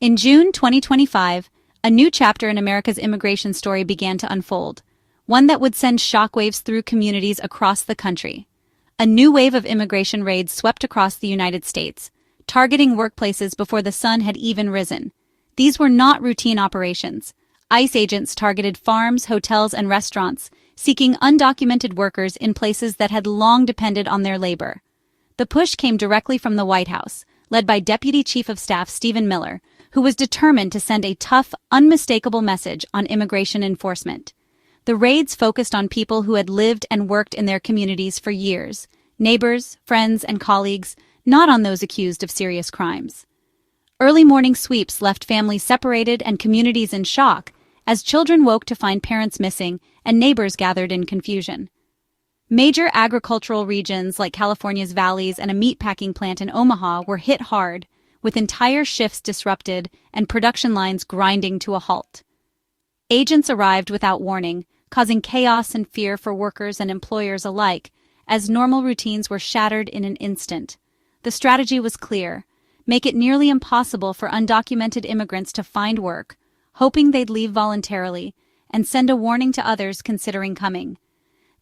In June 2025, a new chapter in America's immigration story began to unfold, one that would send shockwaves through communities across the country. A new wave of immigration raids swept across the United States, targeting workplaces before the sun had even risen. These were not routine operations. ICE agents targeted farms, hotels, and restaurants, seeking undocumented workers in places that had long depended on their labor. The push came directly from the White House, led by Deputy Chief of Staff Stephen Miller, who was determined to send a tough, unmistakable message on immigration enforcement. The raids focused on people who had lived and worked in their communities for years, neighbors, friends, and colleagues, not on those accused of serious crimes. Early morning sweeps left families separated and communities in shock as children woke to find parents missing and neighbors gathered in confusion. Major agricultural regions like California's valleys and a meatpacking plant in Omaha were hit hard, with entire shifts disrupted and production lines grinding to a halt. Agents arrived without warning, causing chaos and fear for workers and employers alike, as normal routines were shattered in an instant. The strategy was clear: make it nearly impossible for undocumented immigrants to find work, hoping they'd leave voluntarily, and send a warning to others considering coming.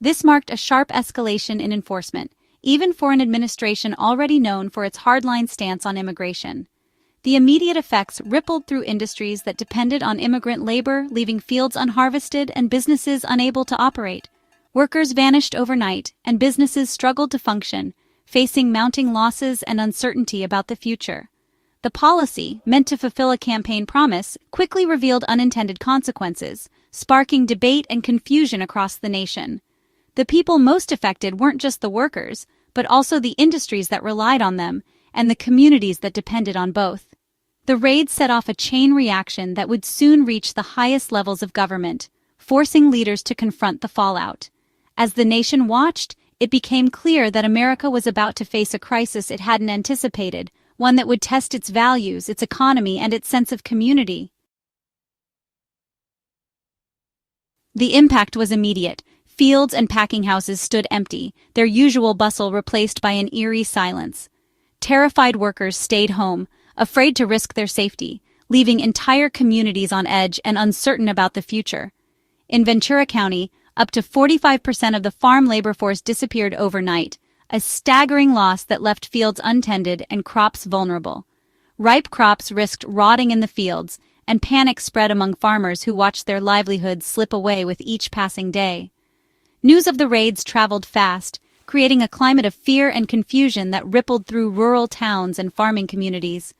This marked a sharp escalation in enforcement, even for an administration already known for its hardline stance on immigration. The immediate effects rippled through industries that depended on immigrant labor, leaving fields unharvested and businesses unable to operate. Workers vanished overnight, and businesses struggled to function, facing mounting losses and uncertainty about the future. The policy, meant to fulfill a campaign promise, quickly revealed unintended consequences, sparking debate and confusion across the nation. The people most affected weren't just the workers, but also the industries that relied on them and the communities that depended on both. The raids set off a chain reaction that would soon reach the highest levels of government, forcing leaders to confront the fallout. As the nation watched, it became clear that America was about to face a crisis it hadn't anticipated, one that would test its values, its economy, and its sense of community. The impact was immediate. Fields and packing houses stood empty, their usual bustle replaced by an eerie silence. Terrified workers stayed home, afraid to risk their safety, leaving entire communities on edge and uncertain about the future. In Ventura County, up to 45% of the farm labor force disappeared overnight, a staggering loss that left fields untended and crops vulnerable. Ripe crops risked rotting in the fields, and panic spread among farmers who watched their livelihoods slip away with each passing day. News of the raids traveled fast, creating a climate of fear and confusion that rippled through rural towns and farming communities.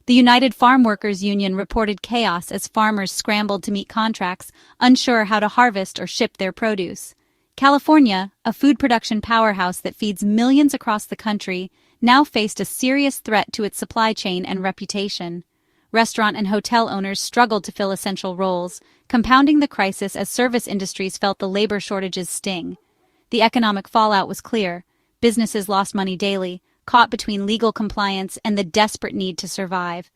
The United Farm Workers Union reported chaos as farmers scrambled to meet contracts, unsure how to harvest or ship their produce. California, a food production powerhouse that feeds millions across the country, now faced a serious threat to its supply chain and reputation. Restaurant and hotel owners struggled to fill essential roles, compounding the crisis as service industries felt the labor shortage's sting. The economic fallout was clear. Businesses lost money daily, caught between legal compliance and the desperate need to survive.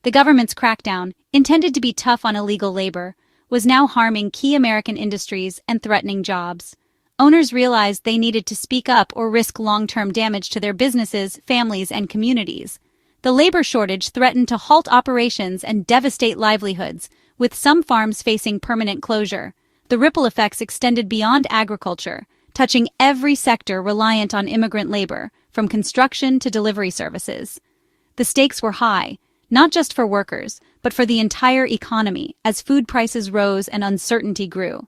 The government's crackdown, intended to be tough on illegal labor, was now harming key American industries and threatening jobs. Owners realized they needed to speak up or risk long-term damage to their businesses, families, and communities. The labor shortage threatened to halt operations and devastate livelihoods, with some farms facing permanent closure. The ripple effects extended beyond agriculture, touching every sector reliant on immigrant labor, from construction to delivery services. The stakes were high, not just for workers, but for the entire economy, as food prices rose and uncertainty grew.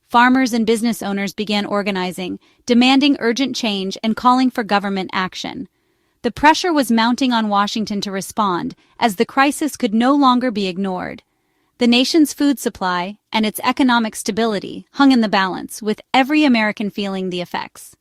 Farmers and business owners began organizing, demanding urgent change and calling for government action. The pressure was mounting on Washington to respond, as the crisis could no longer be ignored. The nation's food supply and its economic stability hung in the balance, with every American feeling the effects.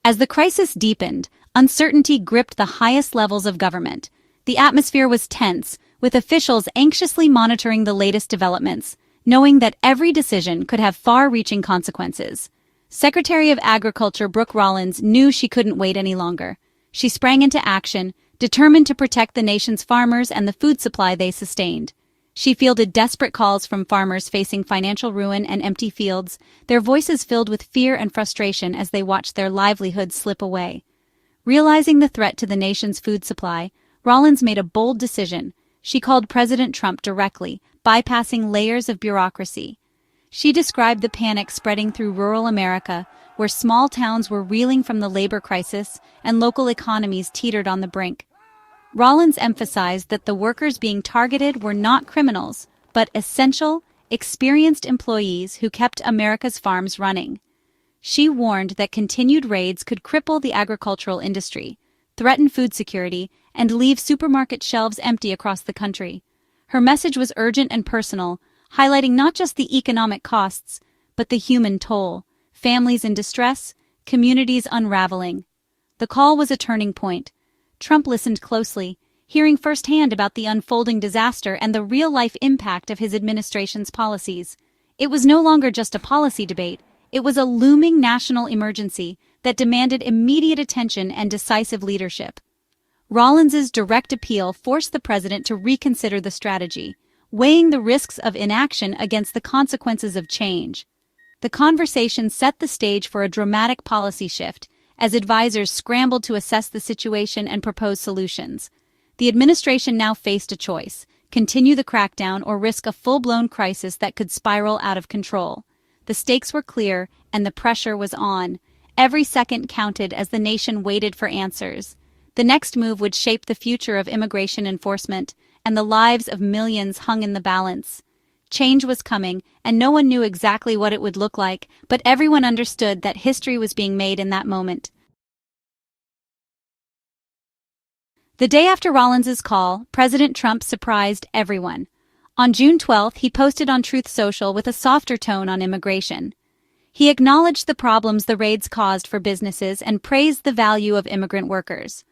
As the crisis deepened, uncertainty gripped the highest levels of government. The atmosphere was tense, with officials anxiously monitoring the latest developments, knowing that every decision could have far-reaching consequences. Secretary of Agriculture Brooke Rollins knew she couldn't wait any longer. She sprang into action, determined to protect the nation's farmers and the food supply they sustained. She fielded desperate calls from farmers facing financial ruin and empty fields, their voices filled with fear and frustration as they watched their livelihoods slip away. Realizing the threat to the nation's food supply, Rawlins made a bold decision. She called President Trump directly, bypassing layers of bureaucracy. She described the panic spreading through rural America, where small towns were reeling from the labor crisis and local economies teetered on the brink. Rawlins emphasized that the workers being targeted were not criminals, but essential, experienced employees who kept America's farms running. She warned that continued raids could cripple the agricultural industry, threaten food security, and leave supermarket shelves empty across the country. Her message was urgent and personal, highlighting not just the economic costs, but the human toll, families in distress, communities unraveling. The call was a turning point. Trump listened closely, hearing firsthand about the unfolding disaster and the real-life impact of his administration's policies. It was no longer just a policy debate, it was a looming national emergency that demanded immediate attention and decisive leadership. Rawlins's direct appeal forced the president to reconsider the strategy, weighing the risks of inaction against the consequences of change. The conversation set the stage for a dramatic policy shift, as advisors scrambled to assess the situation and propose solutions. The administration now faced a choice: continue the crackdown or risk a full-blown crisis that could spiral out of control. The stakes were clear, and the pressure was on. Every second counted as the nation waited for answers. The next move would shape the future of immigration enforcement, and the lives of millions hung in the balance. Change was coming, and no one knew exactly what it would look like, but everyone understood that history was being made in that moment. The day after Rawlins's call, President Trump surprised everyone. On June 12th, he posted on Truth Social with a softer tone on immigration. He acknowledged the problems the raids caused for businesses and praised the value of immigrant workers.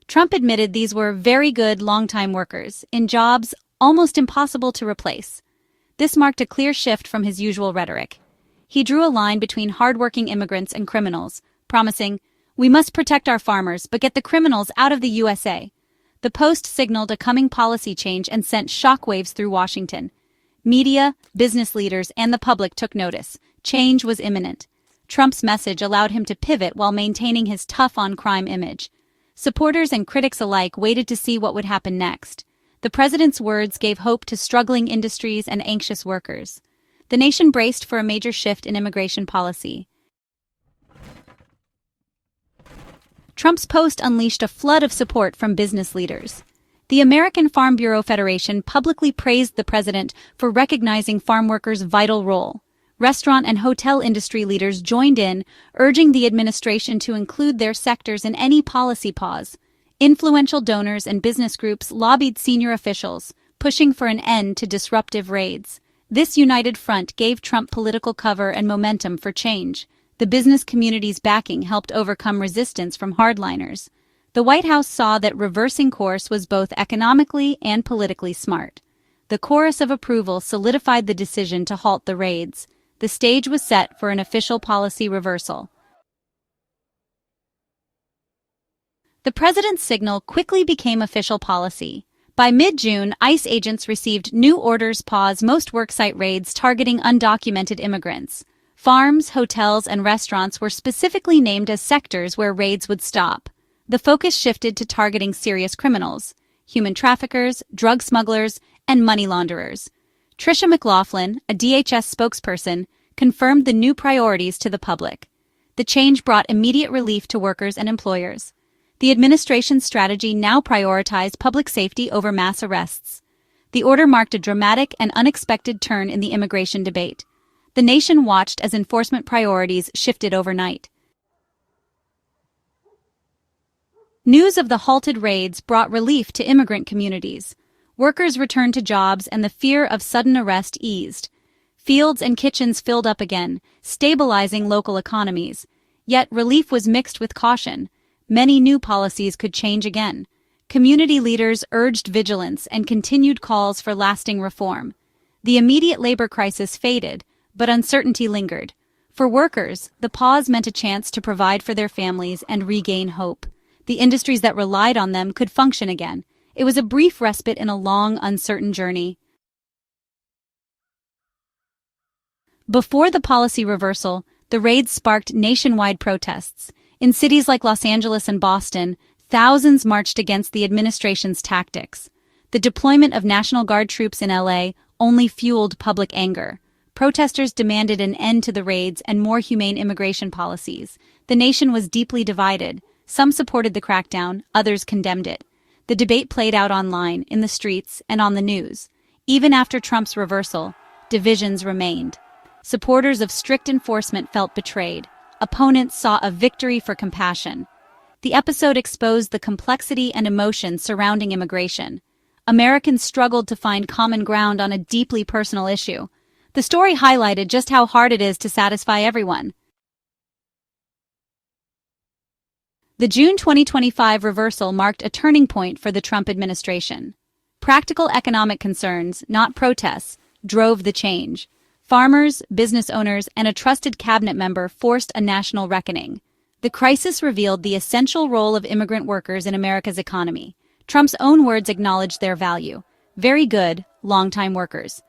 Trump admitted these were very good long-time workers, in jobs almost impossible to replace. This marked a clear shift from his usual rhetoric. He drew a line between hard-working immigrants and criminals, promising, "We must protect our farmers, but get the criminals out of the USA." The post signaled a coming policy change and sent shockwaves through Washington. Media, business leaders, and the public took notice. Change was imminent. Trump's message allowed him to pivot while maintaining his tough-on-crime image. Supporters and critics alike waited to see what would happen next. The president's words gave hope to struggling industries and anxious workers. The nation braced for a major shift in immigration policy. Trump's post unleashed a flood of support from business leaders. The American Farm Bureau Federation publicly praised the president for recognizing farm workers' vital role. Restaurant and hotel industry leaders joined in, urging the administration to include their sectors in any policy pause. Influential donors and business groups lobbied senior officials, pushing for an end to disruptive raids. This united front gave Trump political cover and momentum for change. The business community's backing helped overcome resistance from hardliners. The White House saw that reversing course was both economically and politically smart. The chorus of approval solidified the decision to halt the raids. The stage was set for an official policy reversal. The president's signal quickly became official policy. By mid-June, ICE agents received new orders pause most worksite raids targeting undocumented immigrants. Farms, hotels, and restaurants were specifically named as sectors where raids would stop. The focus shifted to targeting serious criminals, human traffickers, drug smugglers, and money launderers. Tricia McLaughlin, a DHS spokesperson, confirmed the new priorities to the public. The change brought immediate relief to workers and employers. The administration's strategy now prioritized public safety over mass arrests. The order marked a dramatic and unexpected turn in the immigration debate. The nation watched as enforcement priorities shifted overnight. News of the halted raids brought relief to immigrant communities. Workers returned to jobs and the fear of sudden arrest eased. Fields and kitchens filled up again, stabilizing local economies. Yet relief was mixed with caution. Many new policies could change again. Community leaders urged vigilance and continued calls for lasting reform. The immediate labor crisis faded, but uncertainty lingered. For workers, the pause meant a chance to provide for their families and regain hope. The industries that relied on them could function again. It was a brief respite in a long, uncertain journey. Before the policy reversal, the raids sparked nationwide protests. In cities like Los Angeles and Boston, thousands marched against the administration's tactics. The deployment of National Guard troops in LA only fueled public anger. Protesters demanded an end to the raids and more humane immigration policies. The nation was deeply divided. Some supported the crackdown, others condemned it. The debate played out online, in the streets, and on the news. Even after Trump's reversal, divisions remained. Supporters of strict enforcement felt betrayed. Opponents saw a victory for compassion. The episode exposed the complexity and emotion surrounding immigration. Americans struggled to find common ground on a deeply personal issue. The story highlighted just how hard it is to satisfy everyone. The June 2025 reversal marked a turning point for the Trump administration. Practical economic concerns, not protests, drove the change. Farmers, business owners, and a trusted cabinet member forced a national reckoning. The crisis revealed the essential role of immigrant workers in America's economy. Trump's own words acknowledged their value. Very good, long-time workers.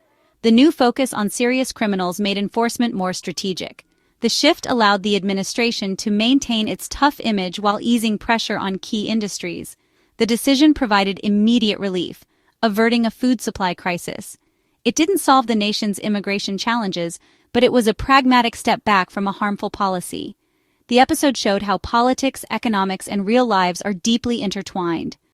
The new focus on serious criminals made enforcement more strategic. The shift allowed the administration to maintain its tough image while easing pressure on key industries. The decision provided immediate relief, averting a food supply crisis. It didn't solve the nation's immigration challenges, but it was a pragmatic step back from a harmful policy. The episode showed how politics, economics, and real lives are deeply intertwined.